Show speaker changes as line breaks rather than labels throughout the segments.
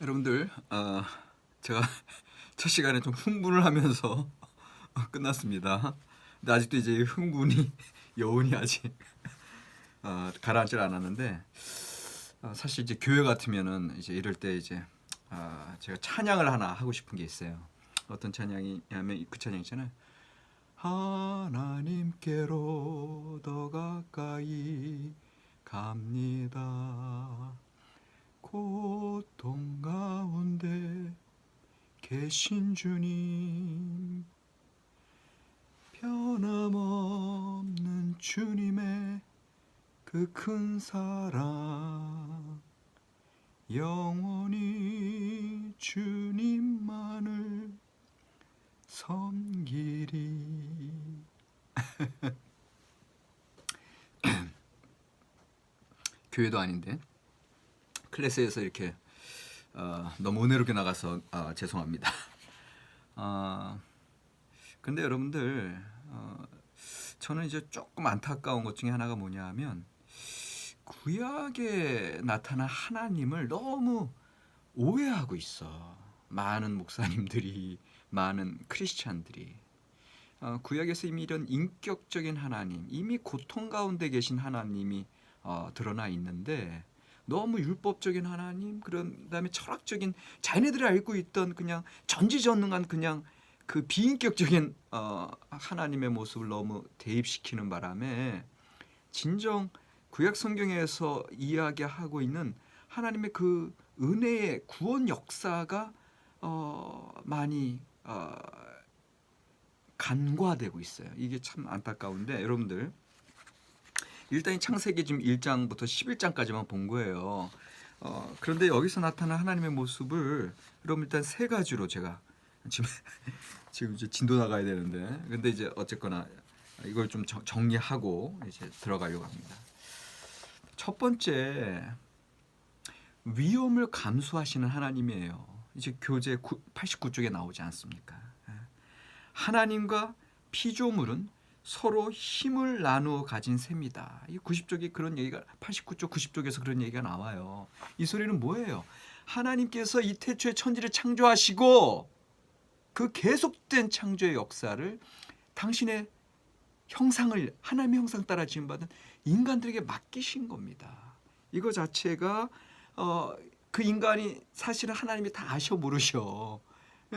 여러분들, 제가 첫 시간에 좀 흥분을 하면서 끝났습니다. 근데 아직도 이제 흥분이 여운이 아직 가라앉질 않았는데, 사실 이제 교회 같으면은 이제 이럴 때 이제 제가 찬양을 하나 하고 싶은 게 있어요. 어떤 찬양이냐면 그 찬양 있잖아요. 하나님께로 더 가까이 갑니다. 고통 가운데 계신 주님, 변함없는 주님의 그 큰 사랑, 영원히 주님만을 섬기리. 교회도 아닌데 클래스에서 이렇게 너무 은혜롭게 나가서 죄송합니다. 근데 여러분들, 저는 이제 조금 안타까운 것 중에 하나가 뭐냐 하면 구약에 나타난 하나님을 너무 오해하고 있어. 많은 목사님들이, 많은 크리스찬들이. 구약에서 이미 이런 인격적인 하나님, 이미 고통 가운데 계신 하나님이 드러나 있는데, 너무 율법적인 하나님, 그다음에 철학적인, 자기네들이 알고 있던 그냥 전지전능한 그냥 그 비인격적인 하나님의 모습을 너무 대입시키는 바람에 진정 구약 성경에서 이야기하고 있는 하나님의 그 은혜의 구원 역사가 많이 간과되고 있어요. 이게 참 안타까운데, 여러분들 일단 이 창세기 지금 1장부터 11장까지만 본 거예요. 그런데 여기서 나타난 하나님의 모습을 여러분 일단 세 가지로 제가 지금 이제 진도 나가야 되는데, 근데 이제 어쨌거나 이걸 좀 정리하고 이제 들어가려고 합니다. 첫 번째, 위험을 감수하시는 하나님이에요. 이제 교재 89쪽에 나오지 않습니까? 하나님과 피조물은 서로 힘을 나누어 가진 셈이다. 이 90쪽에 그런 얘기가, 89쪽 90쪽에서 그런 얘기가 나와요. 이 소리는 뭐예요? 하나님께서 이 태초에 천지를 창조하시고 그 계속된 창조의 역사를 당신의 형상을, 하나님의 형상 따라 지음받은 인간들에게 맡기신 겁니다. 이거 자체가 그 인간이 사실은 하나님이 다 아셔 모르셔.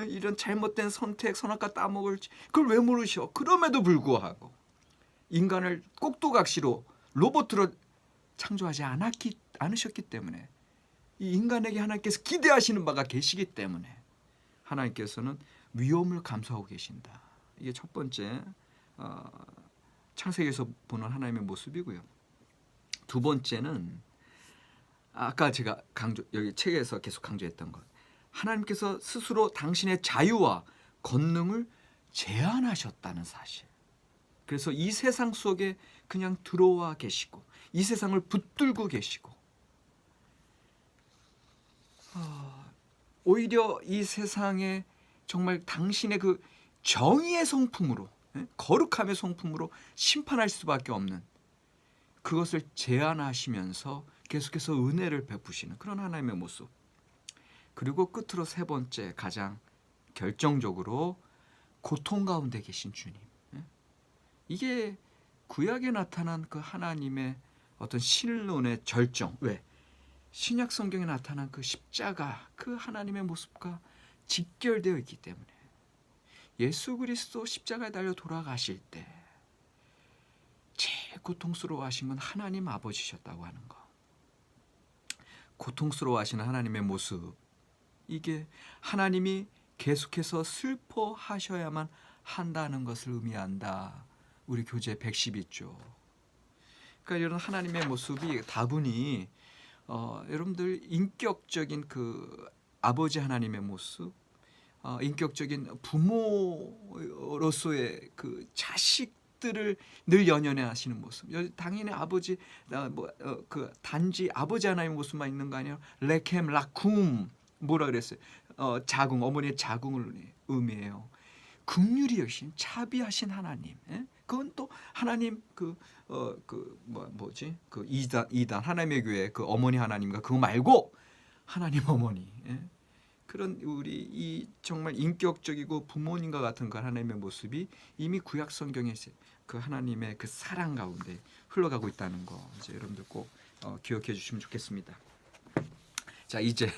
이런 잘못된 선택, 선악과 따먹을지 그걸 왜 모르셔. 그럼에도 불구하고 인간을 꼭두각시로 로봇으로 창조하지 않으셨기 때문에, 이 인간에게 하나님께서 기대하시는 바가 계시기 때문에 하나님께서는 위험을 감수하고 계신다. 이게 첫 번째 창세기에서 보는 하나님의 모습이고요. 두 번째는 아까 제가 여기 책에서 계속 강조했던 것, 하나님께서 스스로 당신의 자유와 권능을 제한하셨다는 사실. 그래서 이 세상 속에 그냥 들어와 계시고 이 세상을 붙들고 계시고, 오히려 이 세상에 정말 당신의 그 정의의 성품으로, 거룩함의 성품으로 심판할 수밖에 없는 그것을 제한하시면서 계속해서 은혜를 베푸시는 그런 하나님의 모습. 그리고 끝으로 세 번째, 가장 결정적으로 고통 가운데 계신 주님. 이게 구약에 나타난 그 하나님의 어떤 신론의 절정. 왜? 신약 성경에 나타난 그 십자가, 그 하나님의 모습과 직결되어 있기 때문에 예수 그리스도 십자가에 달려 돌아가실 때 제일 고통스러워하신 건 하나님 아버지셨다고 하는 거. 고통스러워하시는 하나님의 모습, 이게 하나님이 계속해서 슬퍼하셔야만 한다는 것을 의미한다. 우리 교재 112조. 그러니까 이런 하나님의 모습이 다분히 여러분들 인격적인 그 아버지 하나님의 모습, 인격적인 부모로서의 그 자식들을 늘 연연해 하시는 모습. 당연히 아버지 그 단지 아버지 하나님의 모습만 있는 거 아니에요. 레켐 라쿰, 뭐라 그랬어요? 자궁, 어머니의 자궁을 의미해요. 긍휼히 여기신 자비하신 하나님. 그건 또 하나님 그 이단 하나님의 교회 그 어머니 하나님과 그거 말고 하나님 어머니. 그런 우리 이 정말 인격적이고 부모님과 같은 그 하나님의 모습이 이미 구약 성경에 그 하나님의 그 사랑 가운데 흘러가고 있다는 거 이제 여러분들 꼭 기억해 주시면 좋겠습니다. 자, 이제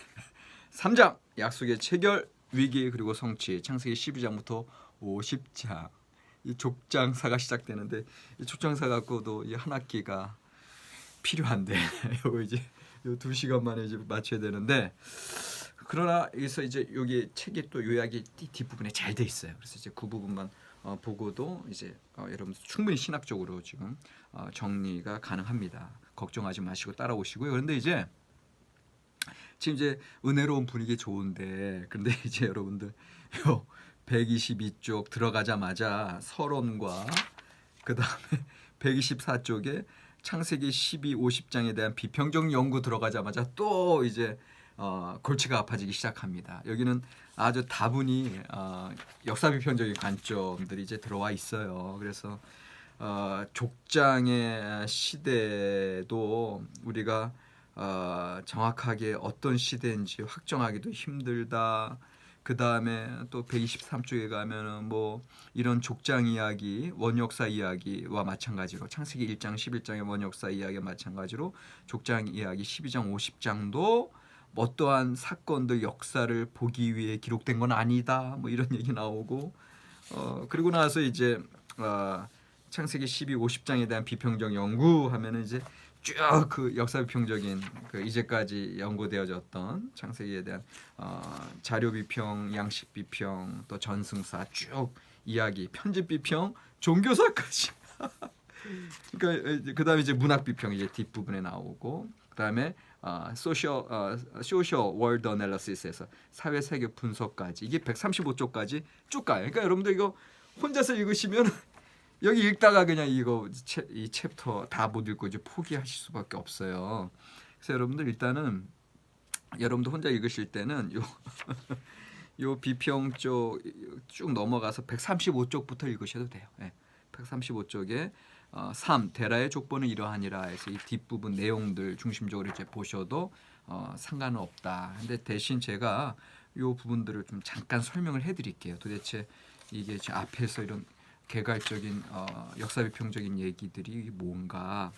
3장 약속의 체결, 위기 그리고 성취. 창세기 12장부터 50장 이 족장사가 시작되는데 이 족장사 갖고도 이 한 학기가 필요한데 이거 이제 2시간 만에 이제 맞춰야 되는데, 그러나 여기서 이제 여기 책이 또 요약이 뒷부분에 잘 돼 있어요. 그래서 이제 그 부분만 보고도 이제 여러분 충분히 신학적으로 지금 정리가 가능합니다. 걱정하지 마시고 따라오시고요. 그런데 이제 지금 이제 은혜로운 분위기 좋은데, 근데 이제 여러분들 요 122쪽 들어가자마자 서론과 그 다음에 124쪽에 창세기 12, 50장에 대한 비평적 연구 들어가자마자 또 이제 골치가 아파지기 시작합니다. 여기는 아주 다분히 역사 비평적인 관점들이 이제 들어와 있어요. 그래서 족장의 시대도 우리가 정확하게 어떤 시대인지 확정하기도 힘들다. 그 다음에 또 123쪽에 가면은 뭐 이런 족장 이야기, 원역사 이야기와 마찬가지로 창세기 1장, 11장의 원역사 이야기와 마찬가지로 족장 이야기 12장, 50장도 어떠한 사건들 역사를 보기 위해 기록된 건 아니다. 뭐 이런 얘기 나오고 그리고 나서 이제 창세기 12, 50장에 대한 비평적 연구하면은 이제 쭉 그 역사 비평적인 그 이제까지 연구되어졌던 창세기에 대한 자료 비평, 양식 비평, 또 전승사 쭉 이야기, 편집 비평, 종교사까지. 그러니까 그다음에 이제 문학 비평 이제 뒷부분에 나오고, 그다음에 소셜 월드 어널리시스에서 사회 세계 분석까지 이게 135쪽까지 쭉 가요. 그러니까 여러분들 이거 혼자서 읽으시면 여기 읽다가 그냥 이 챕터 다 못 읽고 이제 포기하실 수밖에 없어요. 그래서 여러분들 일단은 여러분들 혼자 읽으실 때는 요 비평 쪽 쭉 넘어가서 135쪽부터 읽으셔도 돼요. 네. 135쪽에 3. 데라의 족보는 이러하니라 해서 이 뒷부분 내용들 중심적으로 이제 보셔도 상관은 없다. 근데 대신 제가 요 부분들을 좀 잠깐 설명을 해드릴게요. 도대체 이게 제 앞에서 이런 개괄적인 역사 비평적인 얘기들이 뭔가.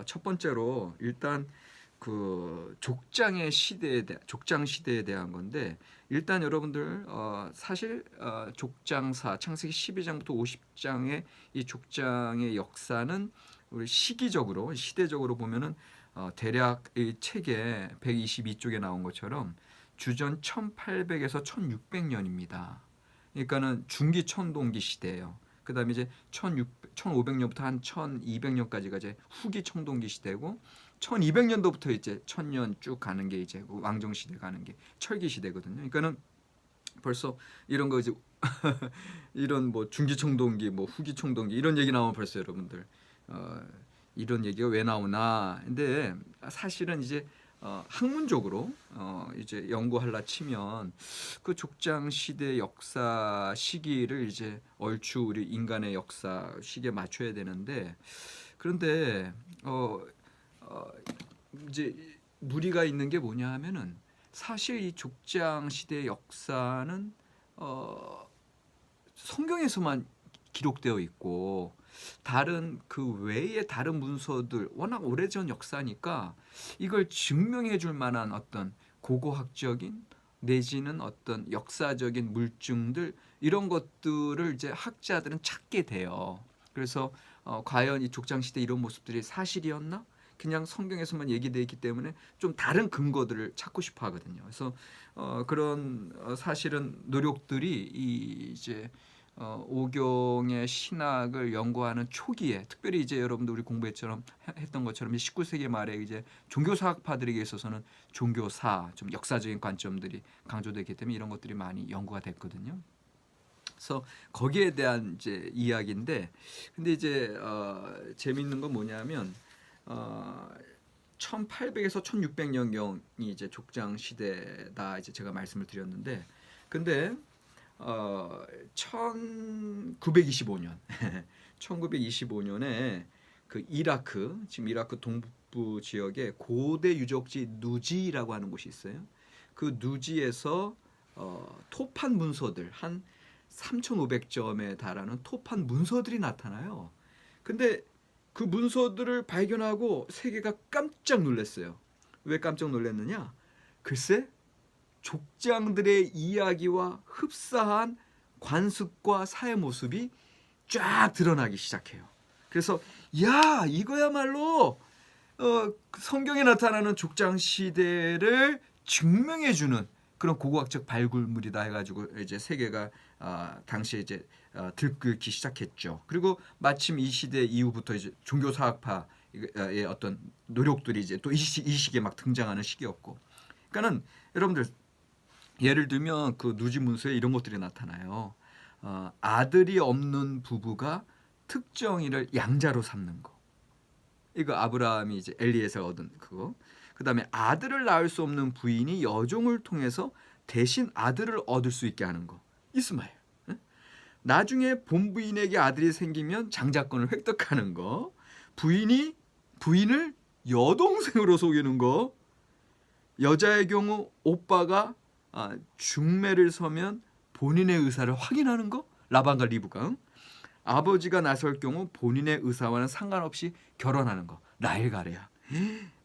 첫 번째로 일단 그 족장 시대에 대한 건데, 일단 여러분들 사실 족장사 창세기 12장부터 50장의 이 족장의 역사는 우리 시대적으로 보면은 대략 이 책에 122쪽에 나온 것처럼 주전 1800에서 1600년입니다. 그러니까는 중기 청동기 시대예요. 그다음에 이제 1500년부터 한 1200년까지가 이제 후기 청동기 시대고, 1200년도부터 이제 1000년 쭉 가는 게 이제 왕정 시대 가는 게 철기 시대거든요. 그러니까는 벌써 이런 거 이제 이런 뭐 중기 청동기, 뭐 후기 청동기 이런 얘기 나오면 벌써 여러분들 이런 얘기가 왜 나오나. 근데 사실은 이제 학문적으로 이제 연구하려 치면 그 족장 시대 역사 시기를 이제 얼추 우리 인간의 역사 시기에 맞춰야 되는데, 그런데 이제 무리가 있는 게 뭐냐 하면은 사실 이 족장 시대의 역사는 성경에서만 기록되어 있고 다른 그 외의 다른 문서들 워낙 오래전 역사니까 이걸 증명해 줄 만한 어떤 고고학적인 내지는 어떤 역사적인 물증들 이런 것들을 이제 학자들은 찾게 돼요. 그래서 과연 이 족장 시대 이런 모습들이 사실이었나? 그냥 성경에서만 얘기되어 있기 때문에 좀 다른 근거들을 찾고 싶어 하거든요. 그래서 그런 사실은 노력들이 이제 오경의 신학을 연구하는 초기에, 특별히 이제 여러분들 우리 했던 것처럼 19세기 말에 이제 종교사학파들에게 있어서는 종교사 좀 역사적인 관점들이 강조되기 때문에 이런 것들이 많이 연구가 됐거든요. 그래서 거기에 대한 이제 이야기인데, 근데 이제 재미있는 건 뭐냐면 1800에서 1600년경이 이제 족장 시대다 이제 제가 말씀을 드렸는데, 근데 1925년 1925년에 그 지금 이라크 동북부 지역에 고대 유적지 누지라고 하는 곳이 있어요. 그 누지에서 토판 문서들 한 3,500점에 달하는 토판 문서들이 나타나요. 근데 그 문서들을 발견하고 세계가 깜짝 놀랐어요. 왜 깜짝 놀랐느냐? 글쎄 족장들의 이야기와 흡사한 관습과 사회 모습이 쫙 드러나기 시작해요. 그래서 야 이거야말로 성경에 나타나는 족장 시대를 증명해주는 그런 고고학적 발굴물이다 해가지고 이제 세계가 당시에 이제 들끓기 시작했죠. 그리고 마침 이 시대 이후부터 이제 종교사학파의 어떤 노력들이 이제 또 이 시기에 막 등장하는 시기였고, 그러니까는 여러분들 예를 들면 그 누지 문서에 이런 것들이 나타나요. 아들이 없는 부부가 특정인을 양자로 삼는 거. 이거 아브라함이 이제 엘리에서 얻은 그거. 그다음에 아들을 낳을 수 없는 부인이 여종을 통해서 대신 아들을 얻을 수 있게 하는 거. 이스마엘. 나중에 본부인에게 아들이 생기면 장자권을 획득하는 거. 부인을 여동생으로 속이는 거. 여자의 경우 오빠가 중매를 서면 본인의 의사를 확인하는 거. 라반과 리브가. 아버지가 나설 경우 본인의 의사와는 상관없이 결혼하는 거. 라헬 가레야.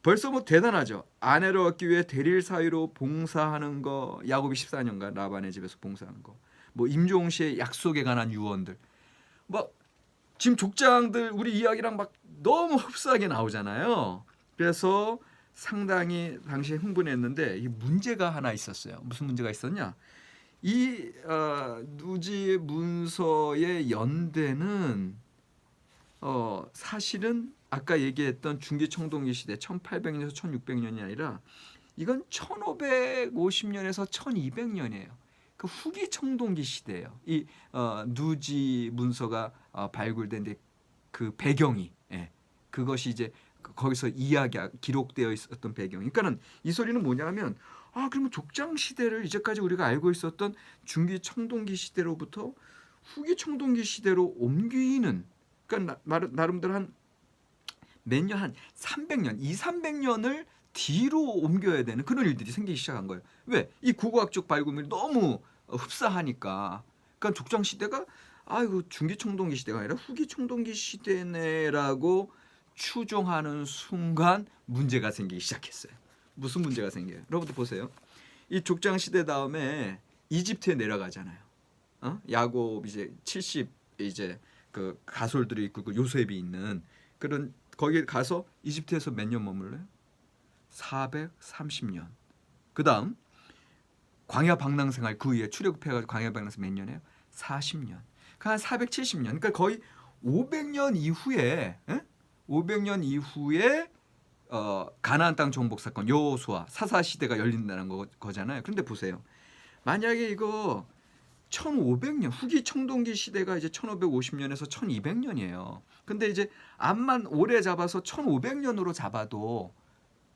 벌써 뭐 대단하죠. 아내를 얻기 위해 대릴 사위로 봉사하는 거. 야곱이 14년간 라반의 집에서 봉사하는 거. 뭐 임종시의 약속에 관한 유언들. 막 지금 족장들 우리 이야기랑 막 너무 흡사하게 나오잖아요. 그래서 상당히 당시에 흥분했는데 이 문제가 하나 있었어요. 무슨 문제가 있었냐? 이 누지 문서의 연대는 사실은 아까 얘기했던 중기 청동기 시대 1800년에서 1600년이 아니라 이건 1550년에서 1200년이에요. 그 후기 청동기 시대예요. 이 누지 문서가 발굴된 그 배경이 그것이 이제 거기서 이야기가 기록되어 있었던 배경. 그러니까는 이 소리는 뭐냐면 그러면 족장 시대를 이제까지 우리가 알고 있었던 중기 청동기 시대로부터 후기 청동기 시대로 옮기는, 그러니까 나름대로 한 몇 년, 한 300년, 200~300년을 뒤로 옮겨야 되는 그런 일들이 생기기 시작한 거예요. 왜? 이 고고학적 발굴물이 너무 흡사하니까. 그러니까 족장 시대가 이거 중기 청동기 시대가 아니라 후기 청동기 시대네라고 추종하는 순간 문제가 생기기 시작했어요. 무슨 문제가 생겨요? 여러분들 보세요. 이 족장 시대 다음에 이집트에 내려가잖아요. 야곱 이제 70 이제 그 가솔들이 있고 그 요셉이 있는 그런 거기 가서 이집트에서 몇 년 머물러요? 430년. 그다음 광야 방랑생활 그 위에 출애굽해가지고 광야 방랑생활 몇 년이에요? 40년. 한 470년. 그러니까 거의 500년 이후에 500년 이후에 가나안 땅 정복 사건 여호수아 사사 시대가 열린다는 거잖아요. 그런데 보세요. 만약에 이거 1500년 후기 청동기 시대가 이제 1550년에서 1200년이에요. 근데 이제 암만 오래 잡아서 1500년으로 잡아도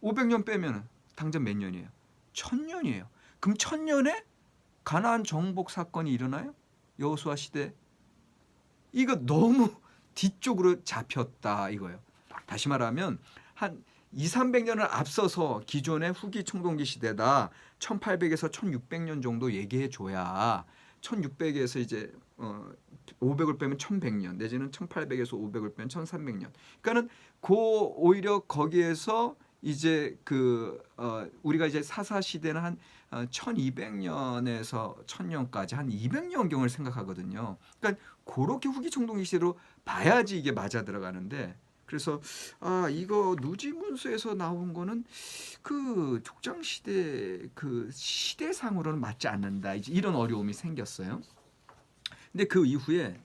500년 빼면 당장 몇 년이에요? 1000년이에요. 그럼 1000년에 가나안 정복 사건이 일어나요? 여호수아 시대. 이거 너무 뒤쪽으로 잡혔다 이거예요. 다시 말하면 한 200~300년을 앞서서 기존의 후기 청동기 시대다 1800에서 1600년 정도 얘기해 줘야 1600에서 이제 500을 빼면 1100년 내지는 1800에서 500을 빼면 1300년. 그러니까는 오히려 거기에서 이제 우리가 이제 사사 시대는 한 1200년에서 1000년까지 한 200년경을 생각하거든요. 그러니까 그렇게 후기 청동기 시대로 봐야지 이게 맞아 들어가는데, 그래서 이거 누지 문서에서 나온 거는 그 족장 시대 그 시대상으로는 맞지 않는다. 이제 이런 어려움이 생겼어요. 근데 그 이후에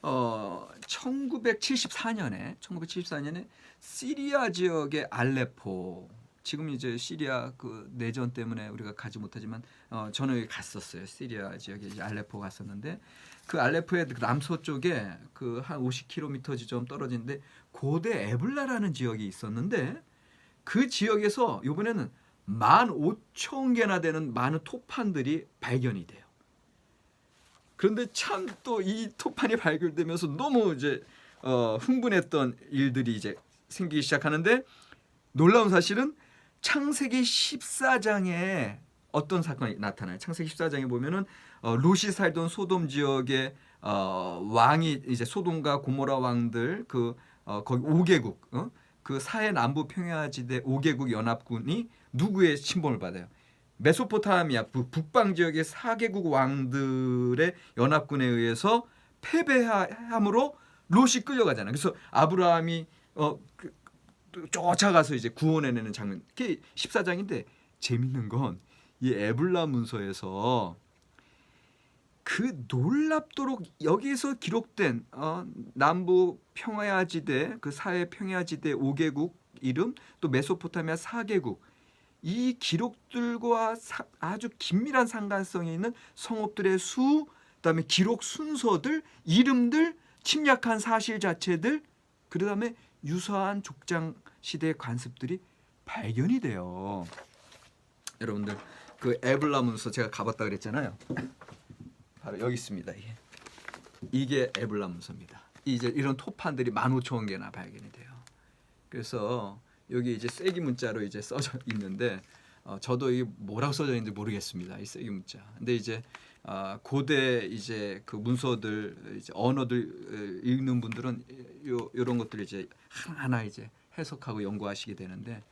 1974년에 시리아 지역의 알레포, 지금 이제 시리아 그 내전 때문에 우리가 가지 못하지만 저는 갔었어요. 시리아 지역에 이제 알레포 갔었는데 그 알레포의 남서쪽에 그 한 50km 지점 떨어진데 고대 에블라라는 지역이 있었는데 그 지역에서 이번에는 15,000개나 되는 많은 토판들이 발견이 돼요. 그런데 참 또 이 토판이 발굴되면서 너무 이제 흥분했던 일들이 이제 생기기 시작하는데 놀라운 사실은 창세기 14장에 어떤 사건이 나타나요? 창세기 14장에 보면은 롯이 살던 소돔 지역의 왕이 이제 소돔과 고모라 왕들 거기 5개국 그 사해 남부 평야지대 5개국 연합군이 누구의 침범을 받아요? 메소포타미아 북방 지역의 4개국 왕들의 연합군에 의해서 패배함으로 롯이 끌려가잖아요. 그래서 아브라함이 쫓아가서 이제 구원해내는 장면. 그게 14장인데 재밌는 건 이 에불라 문서에서 그 놀랍도록 여기서 기록된 남부 평야지대 그 사해 평야지대 5개국 이름 또 메소포타미아 4개국 이 기록들과 아주 긴밀한 상관성이 있는 성읍들의 수 그다음에 기록 순서들 이름들 침략한 사실 자체들 그다음에 유사한 족장 시대의 관습들이 발견이 돼요. 여러분들 그 에블라 문서 제가 가봤다 그랬잖아요. 바로 여기 있습니다. 이게 에블라 문서입니다. 이제 이런 토판들이 15,000개나 발견이 돼요. 그래서 여기 이제 쐐기 문자로 이제 써져 있는데 저도 이게 뭐라고 써져 있는지 모르겠습니다. 이 쐐기 문자. 근데 이제 고대 이제 그 문서들 이제 언어들 읽는 분들은 이런 것들 이제 하나하나 이제 해석하고 연구하시게 되는데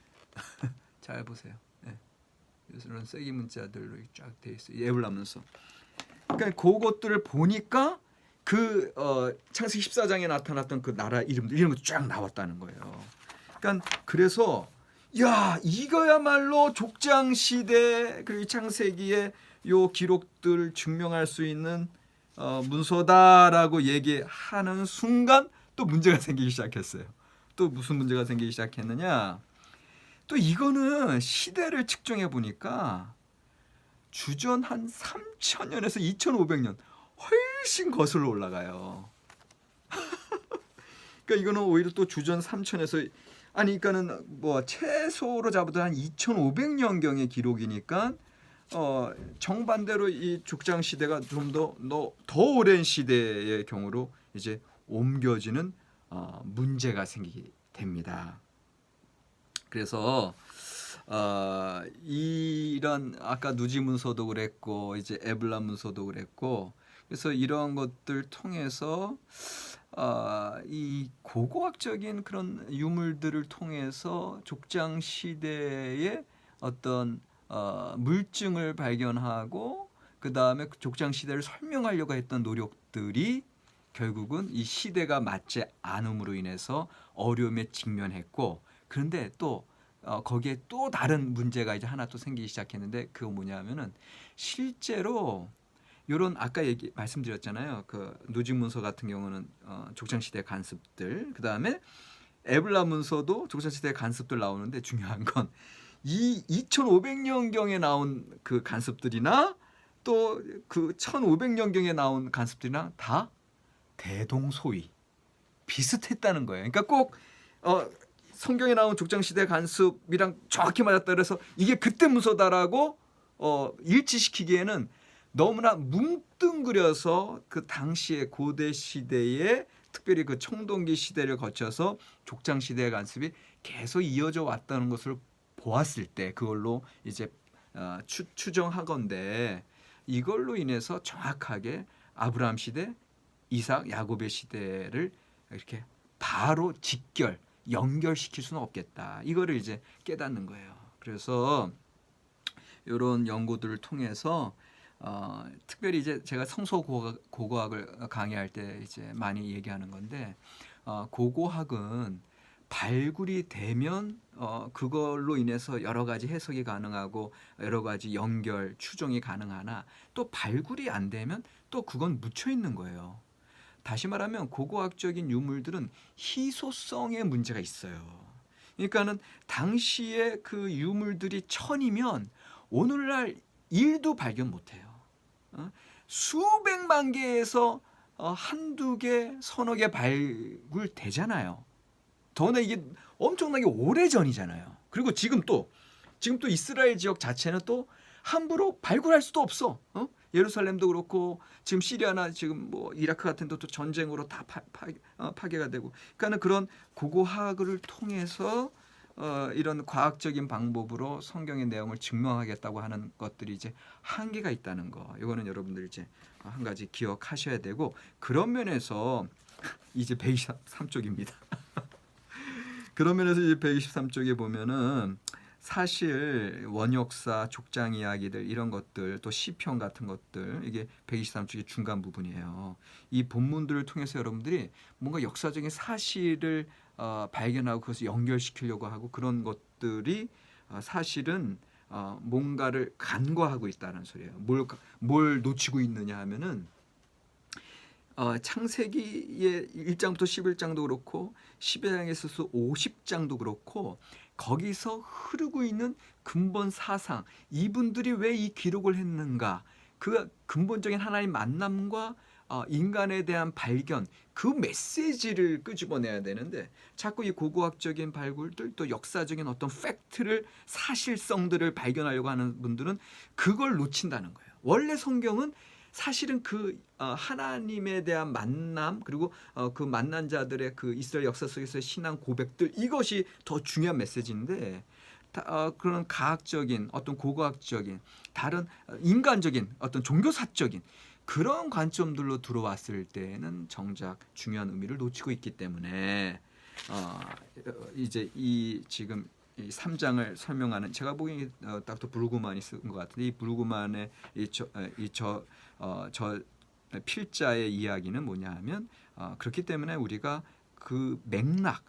잘 보세요. 네. 이런 쐐기 문자들로 쫙 돼 있어요. 에블라 문서. 그러니까 그것들을 보니까 그 창세기 14장에 나타났던 그 나라 이름들 이런 거 쫙 나왔다는 거예요. 그러니까 그래서 야 이거야말로 족장 시대 그리고 창세기의 요 기록들 증명할 수 있는 문서다라고 얘기하는 순간 또 문제가 생기기 시작했어요. 또 무슨 문제가 생기기 시작했느냐? 또 이거는 시대를 측정해 보니까 주전 한 3,000년에서 2,500년 훨씬 거슬러 올라가요. 그러니까 이거는 오히려 또 주전 3,000에서 그러니까는 뭐 최소로 잡아도 한 2,500년경의 기록이니까 정반대로 이 족장 시대가 좀 더 오랜 시대의 경우로 이제 옮겨지는 문제가 생기게 됩니다. 그래서 이런 아까 누지 문서도 그랬고 이제 에블라 문서도 그랬고 그래서 이런 것들 통해서 이 고고학적인 그런 유물들을 통해서 족장 시대의 어떤 물증을 발견하고 그 다음에 족장 시대를 설명하려고 했던 노력들이 결국은 이 시대가 맞지 않음으로 인해서 어려움에 직면했고 그런데 또 거기에 또 다른 문제가 이제 하나 또 생기기 시작했는데 그거 뭐냐면은 실제로 요런 아까 말씀드렸잖아요. 그 누지 문서 같은 경우는 족장 시대 간습들 그다음에 에블라 문서도 족장 시대 간습들 나오는데 중요한 건 이 2500년경에 나온 그 간습들이나 또 그 1500년경에 나온 간습들이나 다 대동소이 비슷했다는 거예요. 그러니까 꼭 성경에 나온 족장 시대 간습이랑 정확히 맞았다 그래서 이게 그때 문서다라고 일치시키기에는 너무나 뭉뚱그려서 그 당시의 고대 시대에 특별히 그 청동기 시대를 거쳐서 족장 시대의 간습이 계속 이어져 왔다는 것을 보았을 때 그걸로 이제 추정하건대 이걸로 인해서 정확하게 아브라함 시대, 이삭, 야곱의 시대를 이렇게 바로 연결시킬 수는 없겠다. 이거를 이제 깨닫는 거예요. 그래서 이런 연구들을 통해서 특별히 이제 제가 성서 고고학을 강의할 때 이제 많이 얘기하는 건데 고고학은 발굴이 되면 그걸로 인해서 여러 가지 해석이 가능하고 여러 가지 연결 추정이 가능하나 또 발굴이 안 되면 또 그건 묻혀 있는 거예요. 다시 말하면 고고학적인 유물들은 희소성의 문제가 있어요. 그러니까는 당시에 그 유물들이 1000이면 오늘날 1도 발견 못해요. 수백만 개에서 한두 개, 서너 개 발굴되잖아요. 더구나 이게 엄청나게 오래전이잖아요. 그리고 지금 또 이스라엘 지역 자체는 또 함부로 발굴할 수도 없어. 예루살렘도 그렇고 지금 시리아나 지금 뭐 이라크 같은 데도 전쟁으로 다 파괴가 되고 그러니까는 그런 고고학을 통해서 이런 과학적인 방법으로 성경의 내용을 증명하겠다고 하는 것들이 이제 한계가 있다는 거. 이거는 여러분들 이제 한 가지 기억하셔야 되고, 그런 면에서 이제 123쪽입니다. 그런 면에서 이제 123쪽에 보면은 사실 원역사, 족장 이야기들 이런 것들, 또 시편 같은 것들, 이게 123쪽의 중간 부분이에요. 이 본문들을 통해서 여러분들이 뭔가 역사적인 사실을 발견하고 그것을 연결시키려고 하고, 그런 것들이 사실은 뭔가를 간과하고 있다는 소리예요. 뭘 놓치고 있느냐 하면은 창세기의 1장부터 11장도 그렇고 12장에서 50장도 그렇고, 거기서 흐르고 있는 근본 사상, 이분들이 왜 이 기록을 했는가, 그 근본적인 하나님 만남과 인간에 대한 발견, 그 메시지를 끄집어내야 되는데, 자꾸 이 고고학적인 발굴들, 또 역사적인 어떤 팩트를, 사실성들을 발견하려고 하는 분들은 그걸 놓친다는 거예요. 원래 성경은 사실은 그 하나님에 대한 만남, 그리고 그 만난 자들의 그 이스라엘 역사 속에서의 신앙 고백들, 이것이 더 중요한 메시지인데, 그런 가학적인 어떤 고고학적인 다른 인간적인 어떤 종교사적인 그런 관점들로 들어왔을 때는 정작 중요한 의미를 놓치고 있기 때문에 이제 이 지금 이 3장을 설명하는, 제가 보기엔 닥터 브루그만이 쓴 것 같은데, 이 브루그만의 저 필자의 이야기는 뭐냐 하면, 그렇기 때문에 우리가 그 맥락,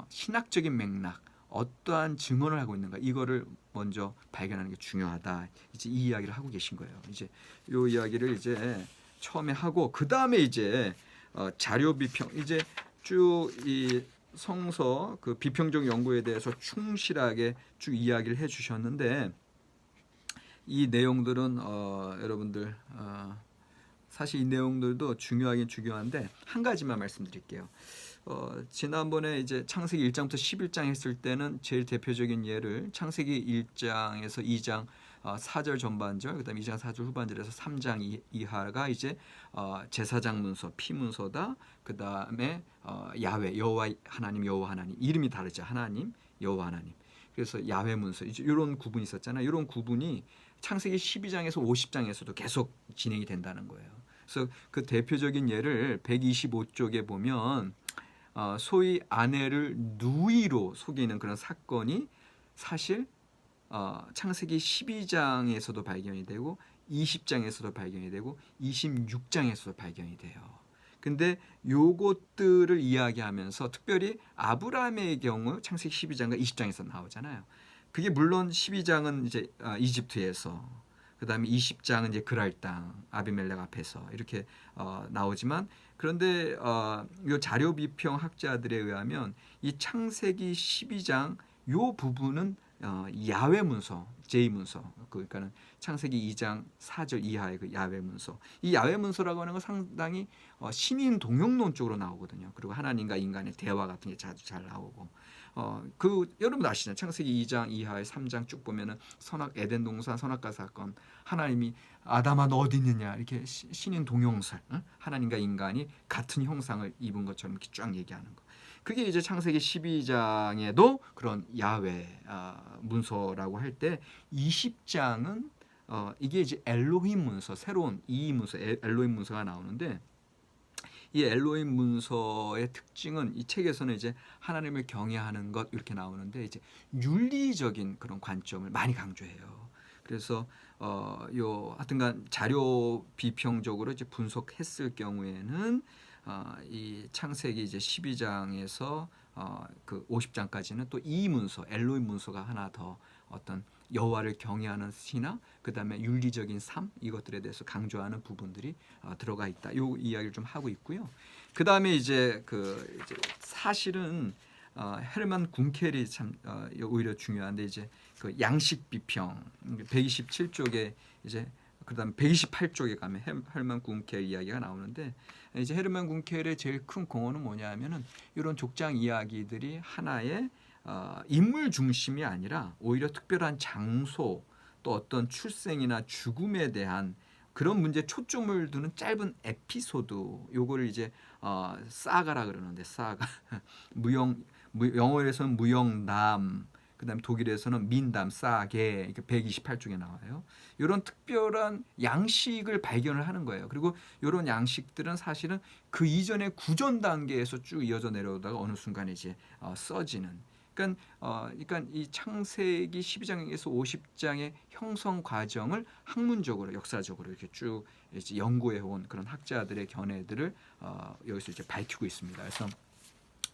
신학적인 맥락, 어떠한 증언을 하고 있는가, 이거를 먼저 발견하는 게 중요하다. 이제 이 이야기를 하고 계신 거예요. 이제 이 이야기를 이제 처음에 하고, 그 다음에 이제 자료 비평, 이제 쭉 이 성서 그 비평적 연구에 대해서 충실하게 쭉 이야기를 해주셨는데, 이 내용들은 여러분들 사실 이 내용들도 중요하긴 중요한데, 한 가지만 말씀드릴게요. 지난번에 이제 창세기 1장부터 11장 했을 때는 제일 대표적인 예를 창세기 1장에서 2장 4절 전반절, 그다음에 2장 4절 후반절에서 3장 이하가 이제 제사장 문서, 피 문서다. 그다음에 야훼, 여호와 하나님, 여호와 하나님, 이름이 다르죠. 하나님, 여호와 하나님. 그래서 야훼 문서, 이제 이런 구분이 있었잖아요. 이런 구분이 창세기 12장에서 50장에서도 계속 진행이 된다는 거예요. 그래서 그 대표적인 예를 125쪽에 보면 소위 아내를 누이로 속이는 그런 사건이 사실 창세기 12장에서도 발견이 되고 20장에서도 발견이 되고 26장에서도 발견이 돼요. 근데 요것들을 이야기하면서 특별히 아브라함의 경우 창세기 12장과 20장에서 나오잖아요. 그게 물론 12장은 이제 이집트에서, 그다음에 20장은 이제 그랄 땅 아비멜렉 앞에서 이렇게 나오지만, 그런데 요 자료 비평 학자들에 의하면 이 창세기 12장 요 부분은 야훼 문서, 제 문서, 그러니까는 창세기 2장 4절 이하의 그 야훼 문서. 이 야훼 문서라고 하는 건 상당히 신인 동용론 쪽으로 나오거든요. 그리고 하나님과 인간의 대화 같은 게 자주 잘 나오고, 그 여러분 아시잖아요. 창세기 2장 이하의 3장 쭉 보면은 에덴 동산 선악과 사건, 하나님이 아담아 너 어디 있느냐, 이렇게 신인 동용설, 하나님과 인간이 같은 형상을 입은 것처럼 이렇게 쫙 얘기하는 거. 그게 이제 창세기 12장에도 그런 야훼 문서라고 할 때, 20장은 이게 이제 엘로힘 문서, 새로운 이 문서, 엘로힘 문서가 나오는데, 이 엘로힘 문서의 특징은 이 책에서는 이제 하나님을 경외하는 것 이렇게 나오는데, 이제 윤리적인 그런 관점을 많이 강조해요. 그래서 요 하여튼간 자료 비평적으로 이제 분석했을 경우에는 이 창세기 이제 12장에서 그 50장까지는 또 이 문서, 엘로힘 문서가 하나 더 어떤 여호와를 경외하는 신앙, 그다음에 윤리적인 삶, 이것들에 대해서 강조하는 부분들이 들어가 있다. 요 이야기를 좀 하고 있고요. 그다음에 이제 이제 사실은 헤르만 군켈이 참 오히려 중요한데, 이제 그 양식 비평 127쪽에 이제, 그다음 128쪽에 가면 헤르만 군켈 이야기가 나오는데, 이제 헤르만 군켈의 제일 큰 공헌은 뭐냐면은 이런 족장 이야기들이 하나의 인물 중심이 아니라 오히려 특별한 장소, 또 어떤 출생이나 죽음에 대한 그런 문제에 초점을 두는 짧은 에피소드, 요거를 이제 사가라 그러는데, 사가 영어에서는 무영담, 그다음에 독일에서는 민담, 싸게 이렇게 128쪽에 나와요. 이런 특별한 양식을 발견을 하는 거예요. 그리고 이런 양식들은 사실은 그 이전의 구전 단계에서 쭉 이어져 내려오다가 어느 순간에 이제 써지는. 그러니까 이 창세기 12장에서 50장의 형성 과정을 학문적으로 역사적으로 이렇게 쭉 이제 연구해 온 그런 학자들의 견해들을 여기서 이제 밝히고 있습니다. 그래서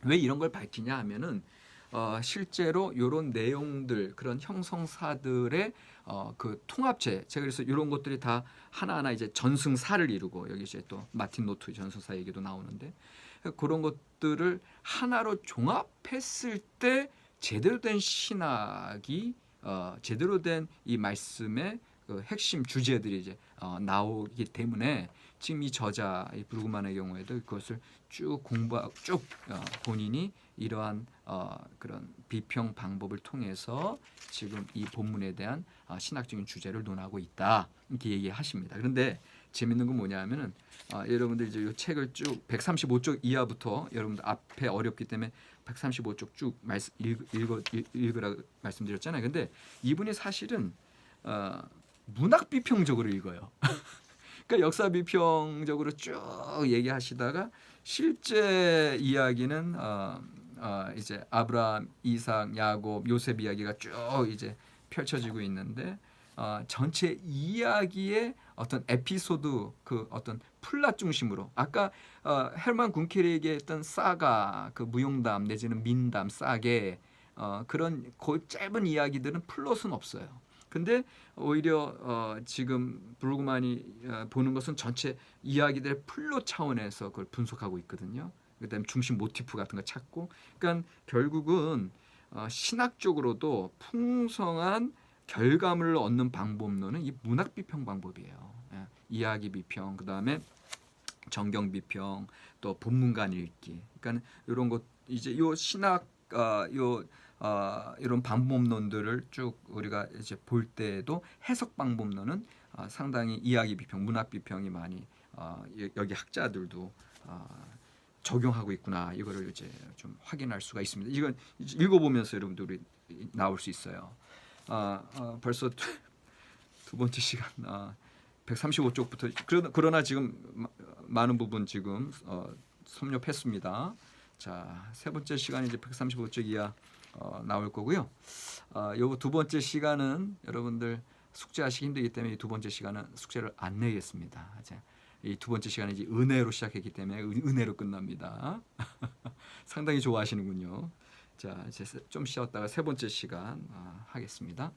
왜 이런 걸 밝히냐 하면은 실제로 이런 내용들 그런 형성사들의 그 통합체 제가 그래서 이런 것들이 다 하나하나 이제 전승사를 이루고 여기 이제 또 마틴 노트 전승사 얘기도 나오는데 그런 것들을 하나로 종합했을 때 제대로 된 신학이 제대로 된 이 말씀의 그 핵심 주제들이 이제 나오기 때문에 지금 이 저자 이 브루그만의 경우에도 그것을 쭉 쭉 본인이 이러한 그런 비평 방법을 통해서 지금 이 본문에 대한 신학적인 주제를 논하고 있다 이렇게 얘기하십니다. 그런데 재밌는 건 뭐냐면은 여러분들 이제 이 책을 쭉 135쪽 이하부터 여러분들 앞에 어렵기 때문에 135쪽 쭉 읽으라고 말씀드렸잖아요. 근데 이분이 사실은 문학 비평적으로 읽어요. 그러니까 역사 비평적으로 쭉 얘기하시다가 실제 이야기는 이제 아브라함, 이삭, 야곱, 요셉 이야기가 쭉 이제 펼쳐지고 있는데 전체 이야기의 어떤 에피소드 그 어떤 플랫 중심으로 아까 헬만 군켈이 얘기했던 사가 그 무용담 내지는 민담 싸게 그런 그 짧은 이야기들은 플롯은 없어요. 근데 오히려 지금 브루그만이 보는 것은 전체 이야기들의 플롯 차원에서 그걸 분석하고 있거든요. 그다음에 중심 모티프 같은 거 찾고, 그러니까 결국은 신학적으로도 풍성한 결과물을 얻는 방법론은 이 문학 비평 방법이에요. 예, 이야기 비평, 그다음에 정경 비평, 또 본문간 읽기. 그러니까 이런 것 이제 요 신학 이런 방법론들을 쭉 우리가 이제 볼 때에도 해석 방법론은 상당히 이야기 비평, 문학 비평이 많이 여기 학자들도 적용하고 있구나 이거를 이제 좀 확인할 수가 있습니다. 이건 읽어보면서 여러분들이 나올 수 있어요. 벌써 두 번째 시간 135쪽부터 그러나 지금 많은 부분 지금 섭렵했습니다. 자, 세 번째 시간이 이제 135쪽 이하 나올 거고요. 요 두 번째 시간은 여러분들 숙제하시기 힘들기 때문에 이 두 번째 시간은 숙제를 안 내겠습니다. 이 두 번째 시간은 이제 은혜로 시작했기 때문에 은혜로 끝납니다. 상당히 좋아하시는군요. 자, 이제 좀 쉬었다가 세 번째 시간 하겠습니다.